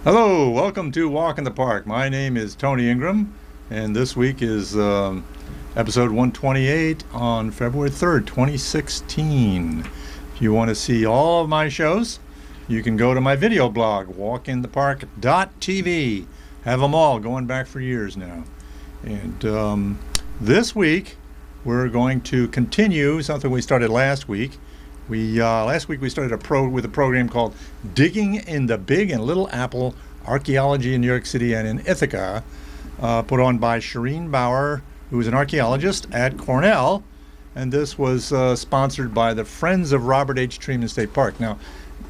Hello, welcome to Walk in the Park. My name is Tony Ingram, and this week is episode 128 on February 3rd, 2016. If you want to see all of my shows, you can go to my video blog, walkinthepark.tv. Have them all, going back for years now. And this week, we're going to continue something we started last week. Last week we started with a program called Digging in the Big and Little Apple, Archaeology in New York City and in Ithaca, put on by Shireen Bauer, who is an archaeologist at Cornell, and this was sponsored by the Friends of Robert H. Treman State Park.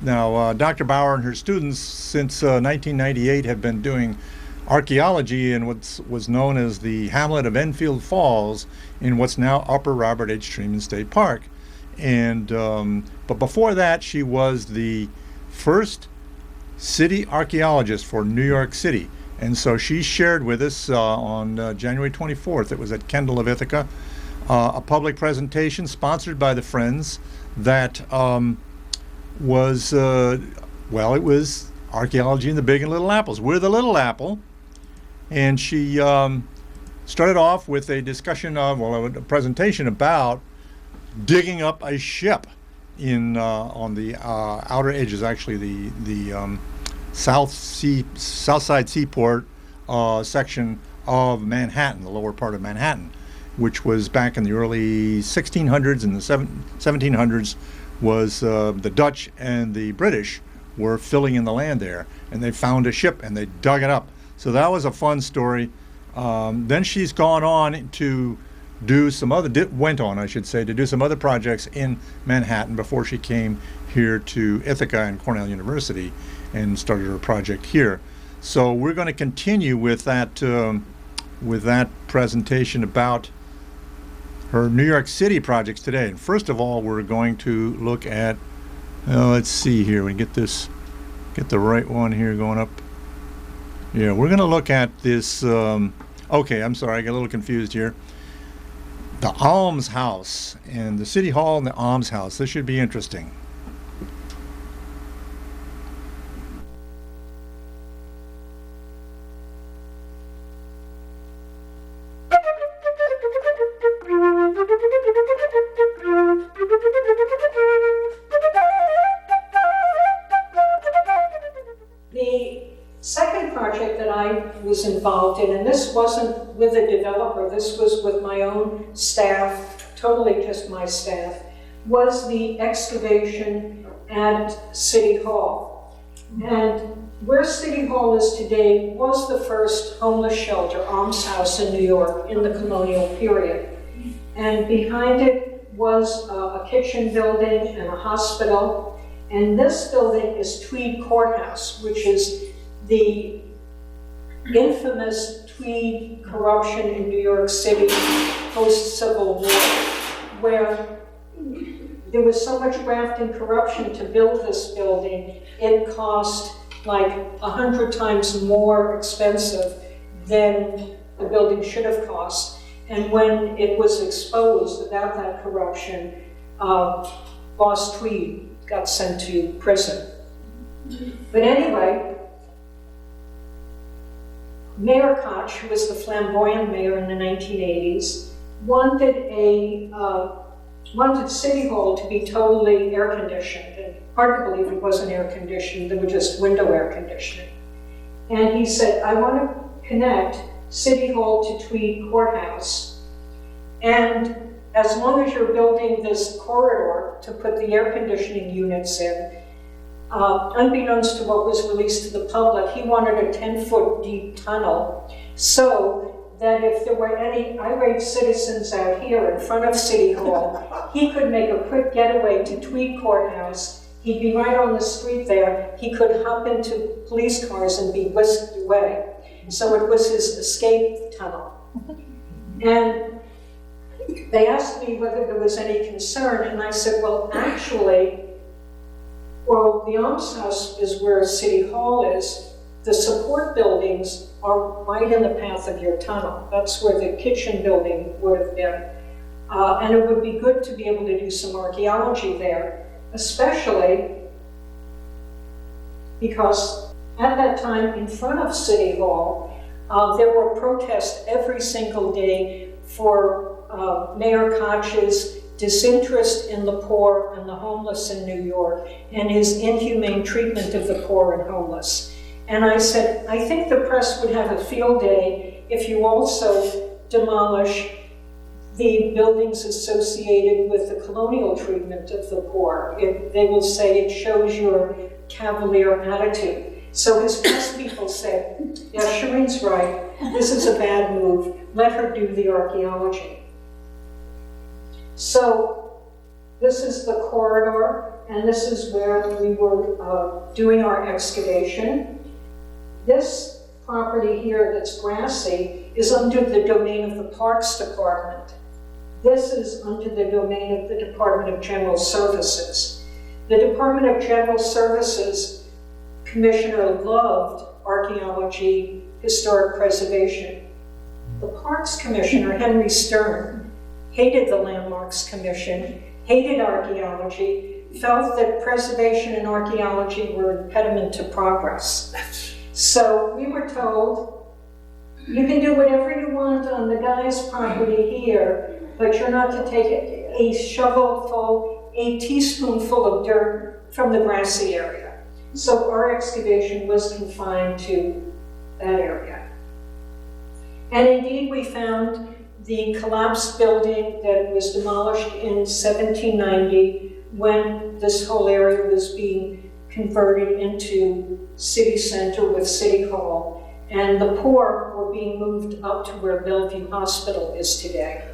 Now, Dr. Bauer and her students since 1998 have been doing archaeology in what was known as the hamlet of Enfield Falls in what's now Upper Robert H. Treman State Park. And but before that, she was the first city archaeologist for New York City. And so she shared with us on January 24th, it was at Kendall of Ithaca, a public presentation sponsored by the Friends that was, it was archaeology in the Big and Little Apples. We're the Little Apple. And she started off with a discussion of, a presentation about digging up a ship in on the outer edges, actually the south side seaport section of Manhattan, the lower part of Manhattan, which was back in the early 1600s and the 1700s. Was the Dutch and the British were filling in the land there, and they found a ship and they dug it up. So that was a fun story. Then she's gone on to do some other, to do some other projects in Manhattan before she came here to Ithaca and Cornell University and started her project here. So we're going to continue with that presentation about her New York City projects today. And first of all, we're going to look at, let's see here, we get the right one here going up. Yeah, we're going to look at this, okay, I'm sorry, I got a little confused here. The Almshouse and the City Hall and the Almshouse. This should be interesting. The second project that I was involved in, and this wasn't with a developer, this was with my own staff, totally just my staff, was the excavation at City Hall. And where City Hall is today was the first homeless shelter, Almshouse in New York in the Colonial period. And behind it was a kitchen building and a hospital. And this building is Tweed Courthouse, which is the infamous Tweed corruption in New York City post-Civil War, where there was so much graft and corruption to build this building, it cost like 100 times more expensive than the building should have cost. And when it was exposed about that corruption, Boss Tweed got sent to prison. But anyway, Mayor Koch, who was the flamboyant mayor in the 1980s, wanted City Hall to be totally air conditioned. And hard to believe it wasn't air conditioned, they were just window air conditioning. And he said, I want to connect City Hall to Tweed Courthouse. And as long as you're building this corridor to put the air conditioning units in, unbeknownst to what was released to the public, he wanted a 10-foot deep tunnel so that if there were any irate citizens out here in front of City Hall, he could make a quick getaway to Tweed Courthouse. He'd be right on the street there. He could hop into police cars and be whisked away. So it was his escape tunnel. And they asked me whether there was any concern, and I said, well, actually, the Almshouse is where City Hall is. The support buildings are right in the path of your tunnel. That's where the kitchen building would have been. And it would be good to be able to do some archaeology there, especially because at that time, in front of City Hall, there were protests every single day for Mayor Koch's disinterest in the poor and the homeless in New York and his inhumane treatment of the poor and homeless. And I said, I think the press would have a field day if you also demolish the buildings associated with the colonial treatment of the poor. They will say it shows your cavalier attitude. So his press people said, yeah, Shireen's right. This is a bad move. Let her do the archaeology. So this is the corridor, and this is where we were doing our excavation. This property here that's grassy is under the domain of the Parks Department. This is under the domain of the Department of General Services. The Department of General Services commissioner loved archaeology, historic preservation. The Parks Commissioner, Henry Stern, hated the Landmarks Commission, hated archaeology, felt that preservation and archaeology were an impediment to progress. So we were told, you can do whatever you want on the guy's property here, but you're not to take a shovelful, a teaspoonful of dirt from the grassy area. So our excavation was confined to that area. And indeed, we found the collapsed building that was demolished in 1790 when this whole area was being converted into city center with City Hall. And the poor were being moved up to where Bellevue Hospital is today.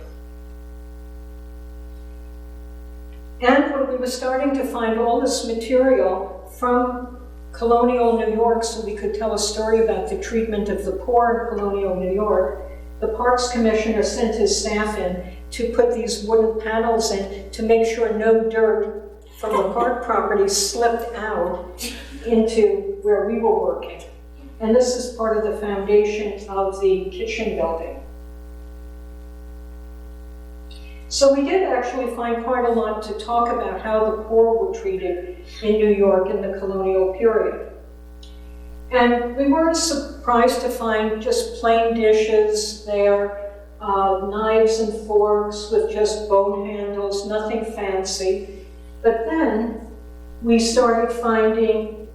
And when we were starting to find all this material from Colonial New York so we could tell a story about the treatment of the poor in Colonial New York, the Parks Commissioner sent his staff in to put these wooden panels in to make sure no dirt from the park property slipped out into where we were working. And this is part of the foundation of the kitchen building. So we did actually find quite a lot to talk about how the poor were treated in New York in the colonial period. And we weren't surprised to find just plain dishes there, knives and forks with just bone handles, nothing fancy. But then we started finding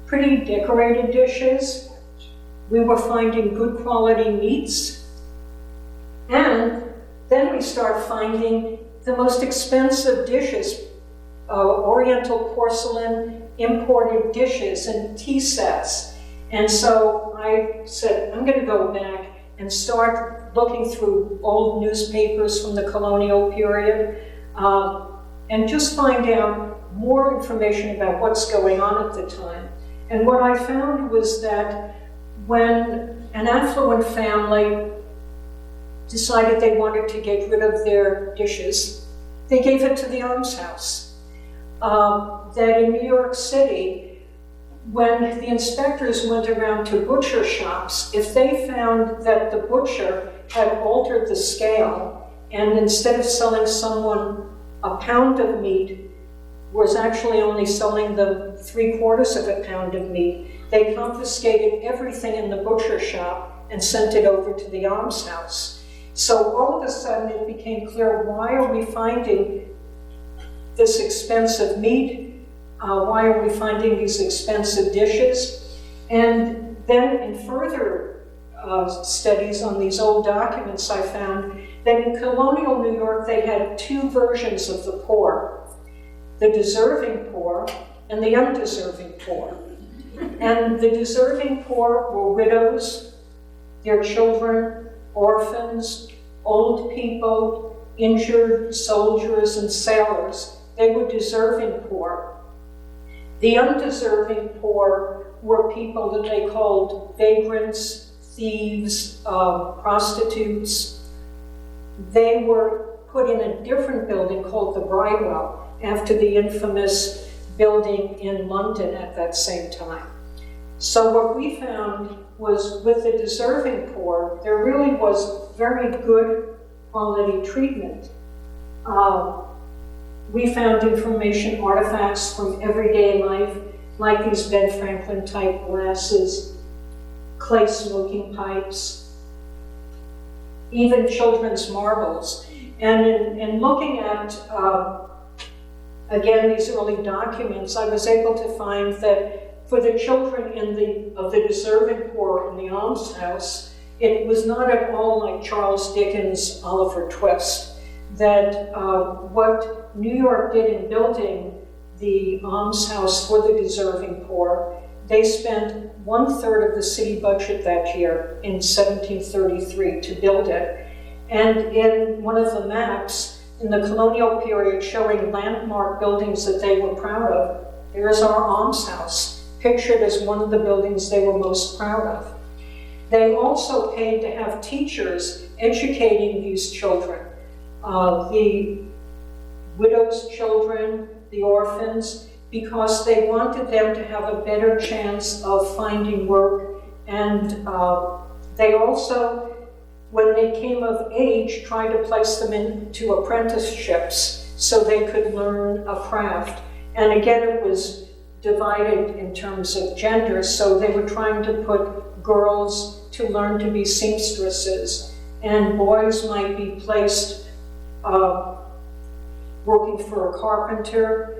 pretty decorated dishes. We were finding good quality meats. And then we start finding the most expensive dishes, Oriental porcelain, imported dishes and tea sets. And so I said, I'm going to go back and start looking through old newspapers from the colonial period and just find out more information about what's going on at the time. And what I found was that when an affluent family decided they wanted to get rid of their dishes, they gave it to the Almshouse. That in New York City, when the inspectors went around to butcher shops, if they found that the butcher had altered the scale and instead of selling someone a pound of meat, was actually only selling them 3/4 of a pound of meat, they confiscated everything in the butcher shop and sent it over to the almshouse. So all of a sudden it became clear, why are we finding this expensive meat? Why are we finding these expensive dishes? And then in further studies on these old documents, I found that in colonial New York, they had two versions of the poor: the deserving poor and the undeserving poor. And the deserving poor were widows, their children, orphans, old people, injured soldiers and sailors. They were deserving poor. The undeserving poor were people that they called vagrants, thieves, prostitutes. They were put in a different building called the Bridewell, after the infamous building in London at that same time. So what we found was, with the deserving poor, there really was very good quality treatment. We found information, artifacts from everyday life, like these Ben Franklin type glasses, clay smoking pipes, even children's marbles. And in looking at, again, these early documents, I was able to find that for the children of the deserving poor in the almshouse, it was not at all like Charles Dickens' Oliver Twist, that what New York did in building the almshouse for the deserving poor, they spent 1/3 of the city budget that year in 1733 to build it. And in one of the maps in the colonial period showing landmark buildings that they were proud of, there's our almshouse, pictured as one of the buildings they were most proud of. They also paid to have teachers educating these children, the widows' children, the orphans, because they wanted them to have a better chance of finding work. And they also, when they came of age, tried to place them into apprenticeships so they could learn a craft. And again, it was divided in terms of gender, so they were trying to put girls to learn to be seamstresses, and boys might be placed working for a carpenter.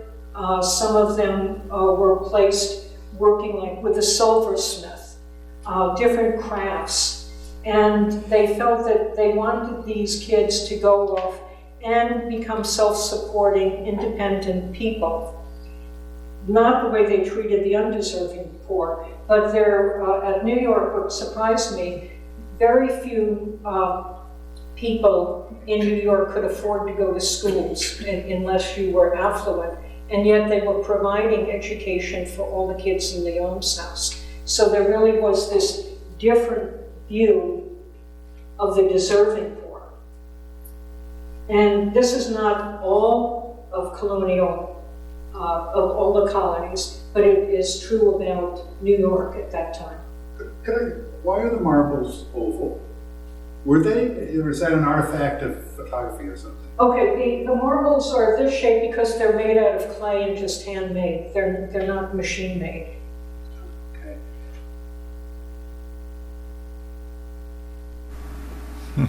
Some of them were placed working like with a silversmith, different crafts. And they felt that they wanted these kids to go off and become self-supporting, independent people. Not the way they treated the undeserving poor, but at New York, what surprised me, very few people in New York could afford to go to schools unless you were affluent, and yet they were providing education for all the kids in the almshouse. So there really was this different view of the deserving poor. And this is not all of Colonial, of all the colonies, but it is true about New York at that time. Why are the marbles oval? Were they, or is that an artifact of photography or something? Okay, the marbles are this shape because they're made out of clay and just handmade. They're not machine made. Okay.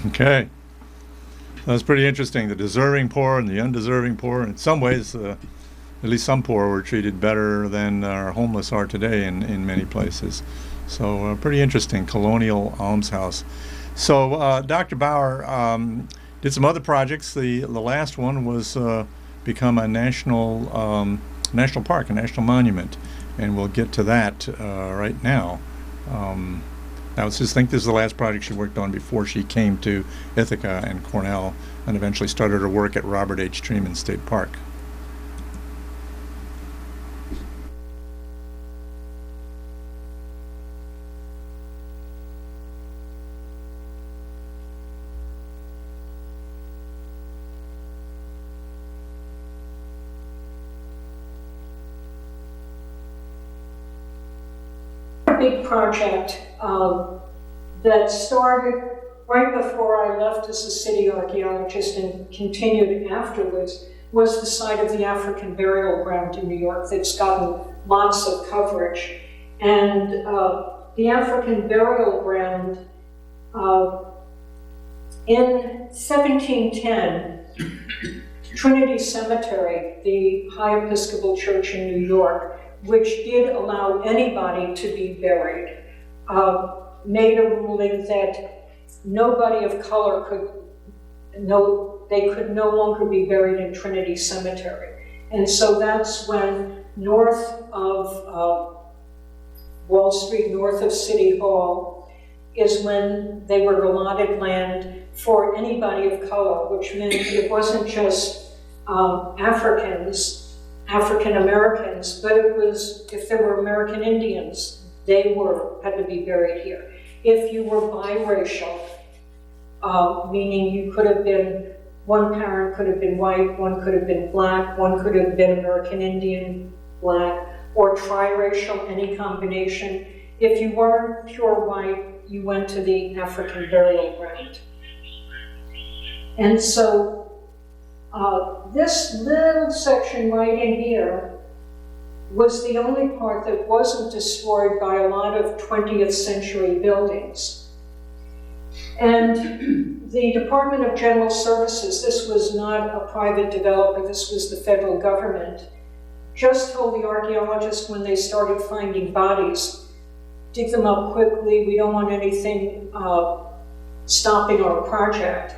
Okay. That's pretty interesting. The deserving poor and the undeserving poor. In some ways, at least some poor were treated better than our homeless are today in many places. So pretty interesting, colonial almshouse. So Dr. Bauer did some other projects. The last one was become a national park, a national monument, and we'll get to that right now. I just think this is the last project she worked on before she came to Ithaca and Cornell, and eventually started her work at Robert H. Treman State Park. Big project that started right before I left as a city archaeologist and continued afterwards was the site of the African burial ground in New York that's gotten lots of coverage. And the African burial ground in 1710, Trinity Cemetery, the High Episcopal Church in New York, which did allow anybody to be buried, made a ruling that nobody of color could no longer be buried in Trinity Cemetery. And so that's when north of Wall Street, north of City Hall, is when they were allotted land for anybody of color, which meant it wasn't just African Americans, but it was, if there were American Indians, they had to be buried here. If you were biracial, meaning you could have been, one parent could have been white, one could have been black, one could have been American Indian, black, or triracial, any combination. If you weren't pure white, you went to the African burial ground. And so this little section right in here was the only part that wasn't destroyed by a lot of 20th century buildings. And the Department of General Services, this was not a private developer, this was the federal government, just told the archaeologists when they started finding bodies, dig them up quickly, we don't want anything stopping our project.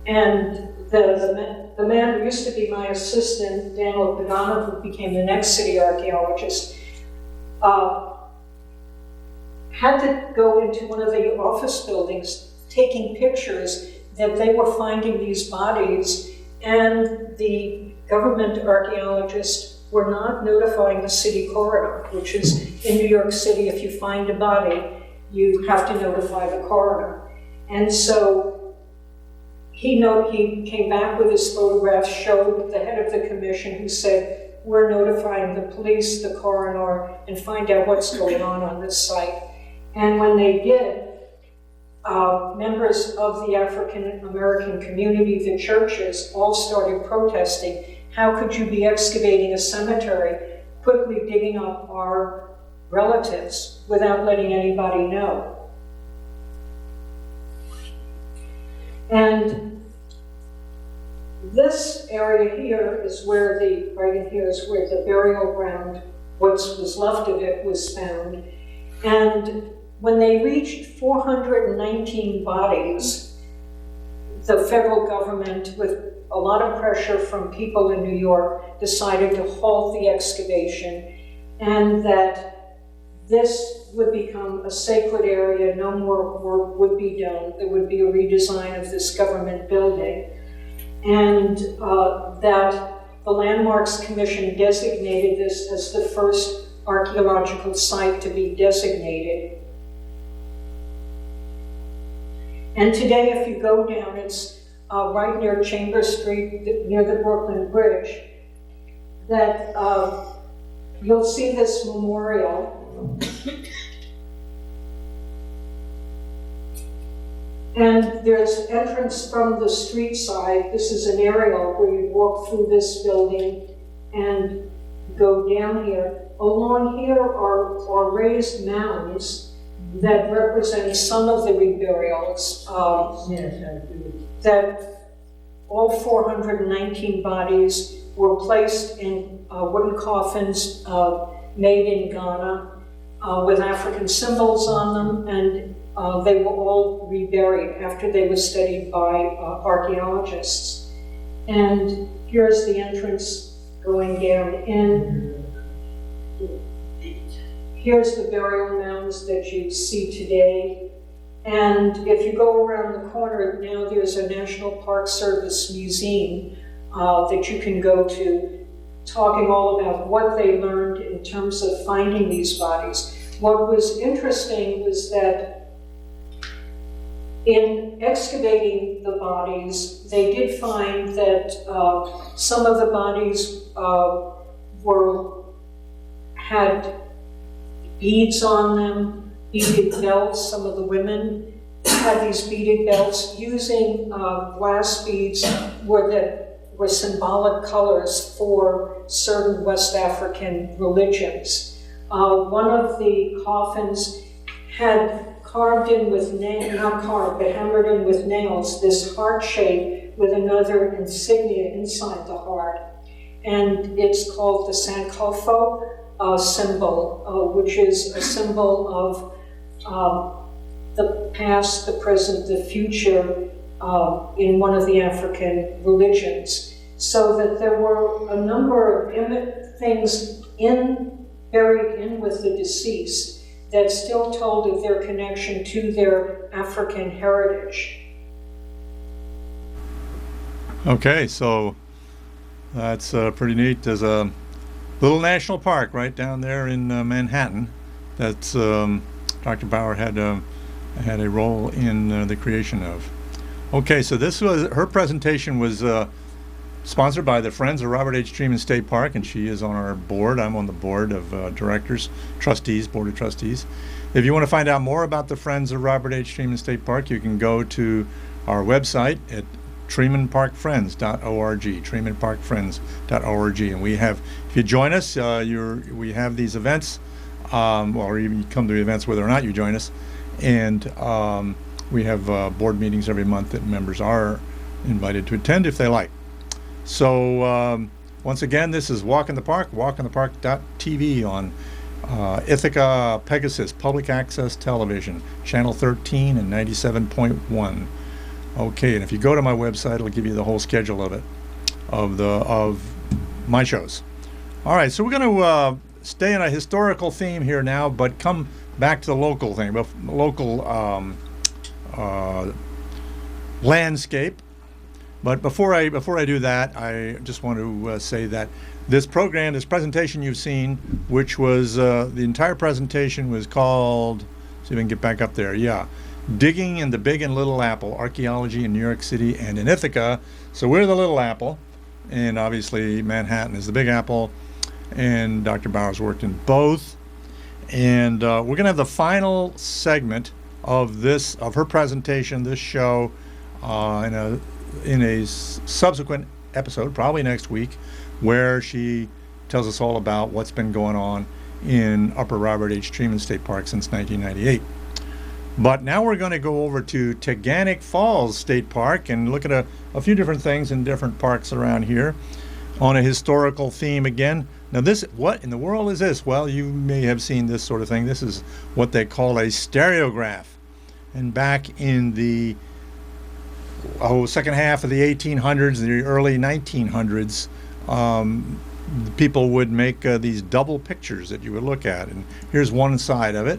And the man who used to be my assistant, Daniel Pagano, who became the next city archaeologist, had to go into one of the office buildings taking pictures that they were finding these bodies, and the government archaeologists were not notifying the city coroner, which is in New York City, if you find a body, you have to notify the coroner. And so he came back with his photographs, showed the head of the commission, who said, we're notifying the police, the coroner, and find out what's going on this site. And when they did, members of the African American community, the churches, all started protesting. How could you be excavating a cemetery, quickly digging up our relatives without letting anybody know? And this area here is where right in here is where the burial ground, what was left of it, was found. And when they reached 419 bodies, the federal government, with a lot of pressure from people in New York, decided to halt the excavation, and that this would become a sacred area, no more work would be done, there would be a redesign of this government building, and that the Landmarks Commission designated this as the first archaeological site to be designated. And today, if you go down, it's right near Chambers Street, near the Brooklyn Bridge, that you'll see this memorial. And there's entrance from the street side. This is an aerial where you walk through this building and go down here. Along here are raised mounds that represent some of the reburials. Yes, I do. That all 419 bodies were placed in wooden coffins made in Ghana with African symbols on them, and they were all reburied after they were studied by archaeologists. And here's the entrance going down in. Here's the burial mounds that you see today. And if you go around the corner, now there's a National Park Service museum that you can go to, talking all about what they learned in terms of finding these bodies. What was interesting was that in excavating the bodies, they did find that some of the bodies had beads on them, beaded belts. Some of the women had these beaded belts using glass beads were symbolic colors for certain West African religions. One of the coffins had carved in with not carved, but hammered in with nails, this heart shape with another insignia inside the heart. And it's called the Sankofa symbol, which is a symbol of the past, the present, the future in one of the African religions. So that there were a number of things buried in with the deceased that still told of their connection to their African heritage. Okay, so that's pretty neat. There's a little national park right down there in Manhattan that's Dr. Bauer had a role in the creation of. Okay, so her presentation was sponsored by the Friends of Robert H. Freeman State Park, and she is on our board. I'm on the board of directors, trustees, board of trustees. If you want to find out more about the Friends of Robert H. Freeman State Park, you can go to our website at TreemanParkFriends.org, TreemanParkFriends.org. And we have, if you join us, we have these events, or even you come to the events whether or not you join us. And we have board meetings every month that members are invited to attend if they like. So once again, this is Walk in the Park, walkinthepark.tv on Ithaca Pegasus Public Access Television, Channel 13 and 97.1. Okay, and if you go to my website, it'll give you the whole schedule of it, of my shows. All right, so we're going to stay in a historical theme here now, but come back to the local thing, the local landscape. But before I do that, I just want to say that this program, this presentation you've seen, which was the entire presentation was called, see if we can get back up there, yeah, Digging in the Big and Little Apple, Archaeology in New York City and in Ithaca. So we're the Little Apple, and obviously Manhattan is the Big Apple, and Dr. Bowers worked in both. And we're going to have the final segment of her presentation, this show, in a subsequent episode, probably next week, where she tells us all about what's been going on in Upper Robert H. Treeman State Park since 1998. But now we're going to go over to Taganic Falls State Park and look at a few different things in different parks around here on a historical theme again. Now what in the world is this? Well, you may have seen this sort of thing. This is what they call a stereograph. And back in the second half of the 1800s, the early 1900s, people would make these double pictures that you would look at. And here's one side of it.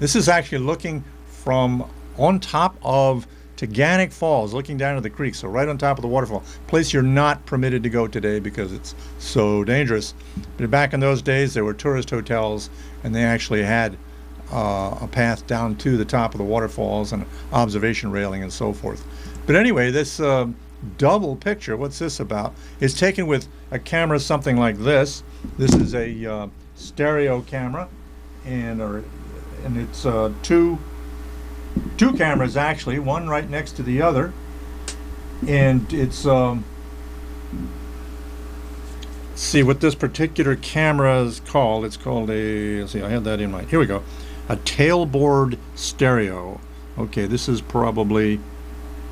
This is actually looking from on top of Taganic Falls, looking down to the creek, so right on top of the waterfall. Place you're not permitted to go today because it's so dangerous. But back in those days, there were tourist hotels, and they actually had a path down to the top of the waterfalls and observation railing and so forth. But anyway, this double picture, what's this about? It's taken with a camera something like this. This is a stereo camera, and it's two cameras actually, one right next to the other, and it's see what this particular camera is called. It's called a, let's see, I had that in mind. Here we go, a tailboard stereo. Okay, this is probably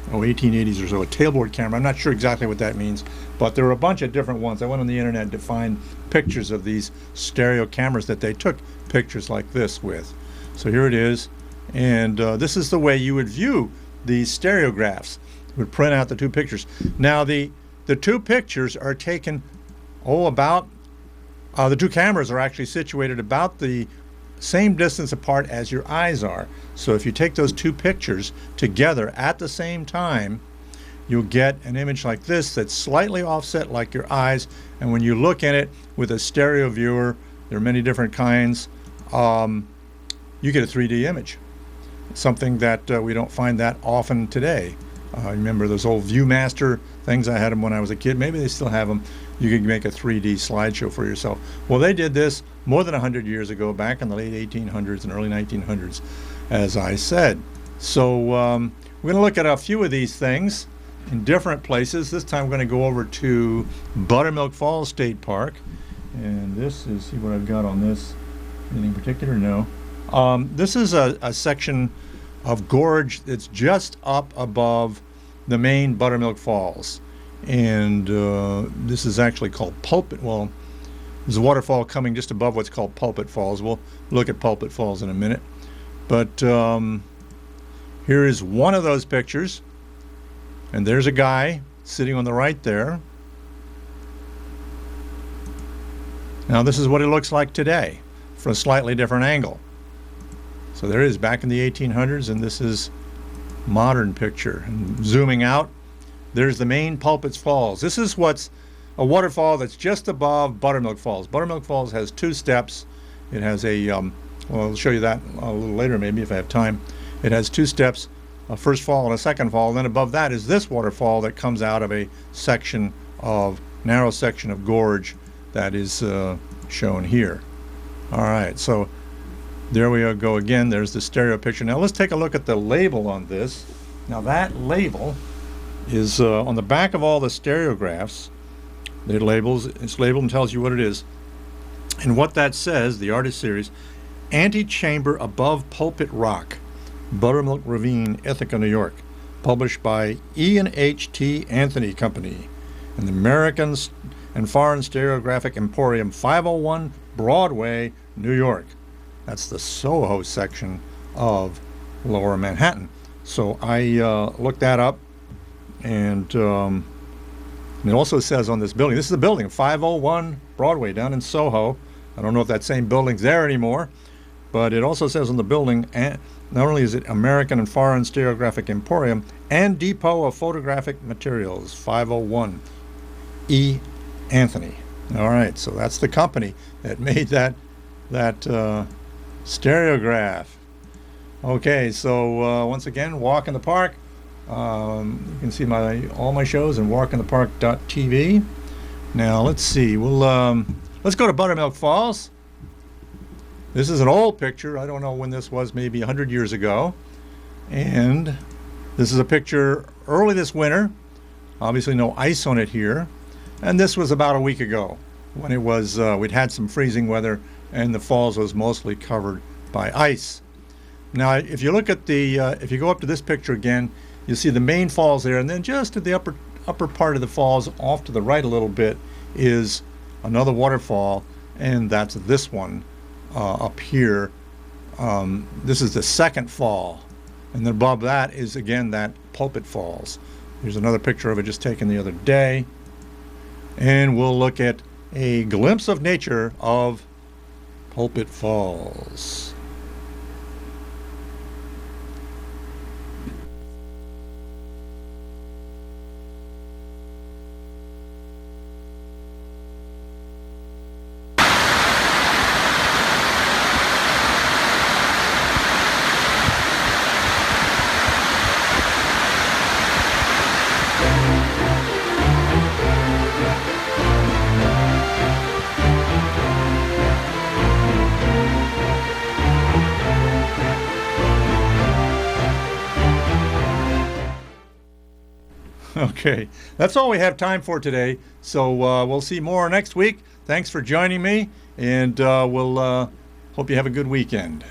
1880s or so, a tailboard camera. I'm not sure exactly what that means, but there are a bunch of different ones. I went on the internet to find pictures of these stereo cameras that they took pictures like this with. So here it is, and this is the way you would view these stereographs. You would print out the two pictures. Now the two pictures are taken, the two cameras are actually situated about the same distance apart as your eyes are. So if you take those two pictures together at the same time, you'll get an image like this that's slightly offset like your eyes. And when you look at it with a stereo viewer, there are many different kinds, you get a 3D image. Something that we don't find that often today. Remember those old Viewmaster things? I had them when I was a kid. Maybe they still have them. You could make a 3D slideshow for yourself. Well, they did this more than 100 years ago, back in the late 1800s and early 1900s, as I said. So we're going to look at a few of these things in different places. This time we're going to go over to Buttermilk Falls State Park. And this is, see what I've got on this. Anything particular? No. This is a section of gorge that's just up above the main Buttermilk Falls. And this is actually called Pulpit. Well, there's a waterfall coming just above what's called Pulpit Falls. We'll look at Pulpit Falls in a minute. But here is one of those pictures. And there's a guy sitting on the right there. Now this is what it looks like today from a slightly different angle. So there it is back in the 1800s, and this is modern picture. And zooming out, there's the main Pulpit Falls. This is what's a waterfall that's just above Buttermilk Falls. Buttermilk Falls has two steps. It has a, well, I'll show you that a little later maybe if I have time. It has two steps, a first fall and a second fall. And then above that is this waterfall that comes out of a section of, narrow section of gorge that is shown here. All right, so there we go again. There's the stereo picture. Now let's take a look at the label on this. Now that label is on the back of all the stereographs. It's labeled and tells you what it is. And what that says, the artist series, Antechamber Above Pulpit Rock, Buttermilk Ravine, Ithaca, New York, published by E&H.T. Anthony Company and the American and Foreign Stereographic Emporium, 501 Broadway, New York. That's the Soho section of Lower Manhattan. So I looked that up, and it also says on this building, this is a building, 501 Broadway down in Soho. I don't know if that same building's there anymore, but it also says on the building, and not only is it American and Foreign Stereographic Emporium and Depot of Photographic Materials, 501 E. Anthony. All right, so that's the company that made that stereograph. Okay, so once again, Walk in the Park. You can see all my shows in walkinthepark.tv. Now let's see. Let's go to Buttermilk Falls. This is an old picture. I don't know when this was, maybe 100 years ago. And this is a picture early this winter. Obviously no ice on it here. And this was about a week ago when it was, we'd had some freezing weather and the falls was mostly covered by ice. Now, if you look at if you go up to this picture again, you'll see the main falls there, and then just at the upper part of the falls, off to the right a little bit, is another waterfall, and that's this one up here. This is the second fall, and then above that is again that Pulpit Falls. Here's another picture of it just taken the other day, and we'll look at a glimpse of nature of Pulpit Falls. Okay, that's all we have time for today. So we'll see more next week. Thanks for joining me, and we'll hope you have a good weekend.